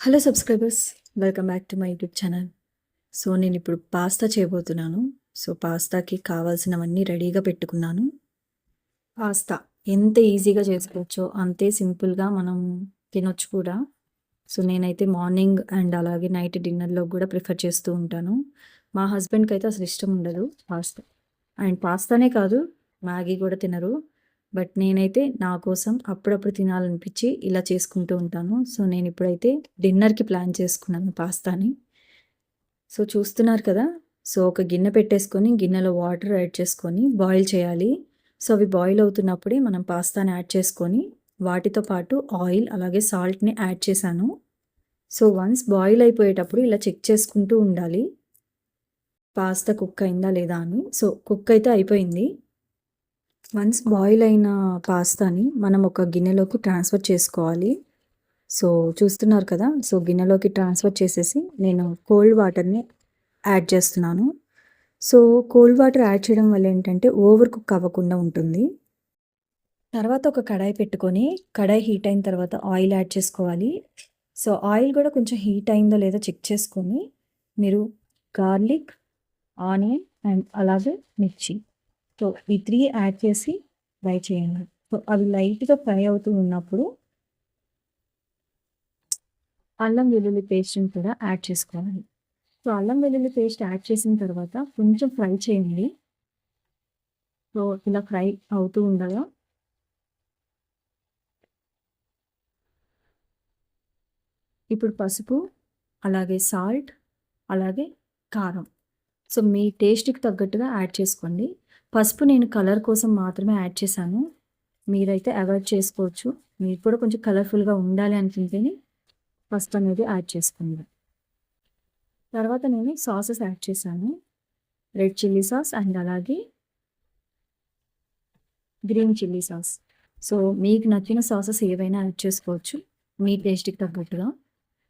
Hello subscribers, welcome back to my YouTube channel. So నేను ఇప్పుడు pasta చేయబోతున్నాను. So పాస్తాకి కావాల్సినవన్నీ రెడీగా పెట్టుకున్నాను. పాస్తా ఎంత ఈజీగా చేసుకోవచ్చో అంతే సింపుల్గా మనం తినొచ్చు కూడా. సో నేనైతే మార్నింగ్ అండ్ అలాగే నైట్ డిన్నర్లో కూడా ప్రిఫర్ చేస్తూ ఉంటాను. మా హస్బెండ్కి అయితే అసలు ఇష్టం ఉండదు పాస్తా. అండ్ పాస్తానే కాదు, మ్యాగీ కూడా తినరు. బట్ నేనైతే నా కోసం అప్పుడప్పుడు తినాలనిపించి ఇలా చేసుకుంటూ ఉంటాను. సో నేను ఇప్పుడైతే డిన్నర్కి ప్లాన్ చేసుకున్నాను పాస్తాని. సో చూస్తున్నారు కదా. సో ఒక గిన్నె పెట్టేసుకొని గిన్నెలో వాటర్ యాడ్ చేసుకొని బాయిల్ చేయాలి. సో అవి బాయిల్ అవుతున్నప్పుడే మనం పాస్తాని యాడ్ చేసుకొని వాటితో పాటు ఆయిల్ అలాగే సాల్ట్ని యాడ్ చేశాను. సో వన్స్ బాయిల్ అయిపోయేటప్పుడు ఇలా చెక్ చేసుకుంటూ ఉండాలి పాస్తా కుక్ అయిందా లేదా అని. సో కుక్ అయితే అయిపోయింది. వన్స్ బాయిల్ అయిన పాస్తాని మనం ఒక గిన్నెలోకి ట్రాన్స్ఫర్ చేసుకోవాలి. సో చూస్తున్నారు కదా. సో గిన్నెలోకి ట్రాన్స్ఫర్ చేసేసి నేను కోల్డ్ వాటర్ని యాడ్ చేస్తున్నాను. సో కోల్డ్ వాటర్ యాడ్ చేయడం వల్ల ఏంటంటే ఓవర్ కుక్ అవ్వకుండా ఉంటుంది. తర్వాత ఒక కడాయి పెట్టుకొని కడాయి హీట్ అయిన తర్వాత ఆయిల్ యాడ్ చేసుకోవాలి. సో ఆయిల్ కూడా కొంచెం హీట్ అయిందో లేదో చెక్ చేసుకొని మీరు గార్లిక్, ఆనియన్ అండ్ అలాగే మిర్చి, సో ఈ 3 యాడ్ చేసి ఫ్రై చేయండి. సో అవి లైట్గా ఫ్రై అవుతూ ఉన్నప్పుడు అల్లం వెల్లుల్లి పేస్ట్ని కూడా యాడ్ చేసుకోవాలి. సో అల్లం వెల్లుల్లి పేస్ట్ యాడ్ చేసిన తర్వాత కొంచెం ఫ్రై చేయండి. సో ఇలా ఫ్రై అవుతూ ఉండగా ఇప్పుడు పసుపు, అలాగే సాల్ట్, అలాగే కారం, సో మీ టేస్ట్కి తగ్గట్టుగా యాడ్ చేసుకోండి. పసుపు నేను కలర్ కోసం మాత్రమే యాడ్ చేశాను. మీరైతే అవాయిడ్ చేసుకోవచ్చు. మీరు కూడా కొంచెం కలర్ఫుల్గా ఉండాలి అనుకుంటేనే పసుపు అనేది యాడ్ చేసుకోండి. తర్వాత నేను సాసెస్ యాడ్ చేశాను. రెడ్ చిల్లీ సాస్ అండ్ అలాగే గ్రీన్ చిల్లీ సాస్. సో మీకు నచ్చిన సాసెస్ ఏవైనా యాడ్ చేసుకోవచ్చు మీ టేస్ట్కి తగ్గట్టుగా.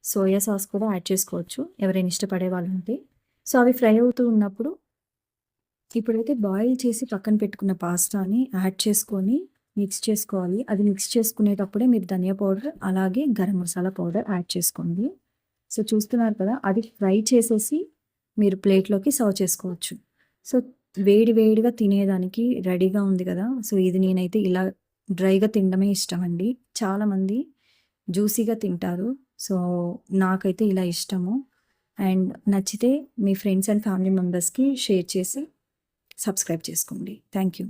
సోయా సాస్ కూడా యాడ్ చేసుకోవచ్చు ఎవరైనా ఇష్టపడే వాళ్ళు ఉంటే. సో అవి ఫ్రై అవుతూ ఉన్నప్పుడు ఇప్పుడైతే బాయిల్ చేసి పక్కన పెట్టుకున్న పాస్తాని యాడ్ చేసుకొని మిక్స్ చేసుకోవాలి. అది మిక్స్ చేసుకునేటప్పుడే మీరు ధనియా పౌడర్ అలాగే గరం మసాలా పౌడర్ యాడ్ చేసుకోండి. సో చూస్తున్నారు కదా, అది ఫ్రై చేసేసి మీరు ప్లేట్లోకి సర్వ్ చేసుకోవచ్చు. సో వేడి వేడిగా తినేదానికి రెడీగా ఉంది కదా. సో ఇది నేనైతే ఇలా డ్రైగా తినడమే ఇష్టం అండి. చాలామంది జ్యూసీగా తింటారు. సో నాకైతే ఇలా ఇష్టము. అండ్ నచ్చితే మీ ఫ్రెండ్స్ అండ్ ఫ్యామిలీ మెంబర్స్కి షేర్ చేసి సబ్స్క్రైబ్ చేసుకోండి. Thank you.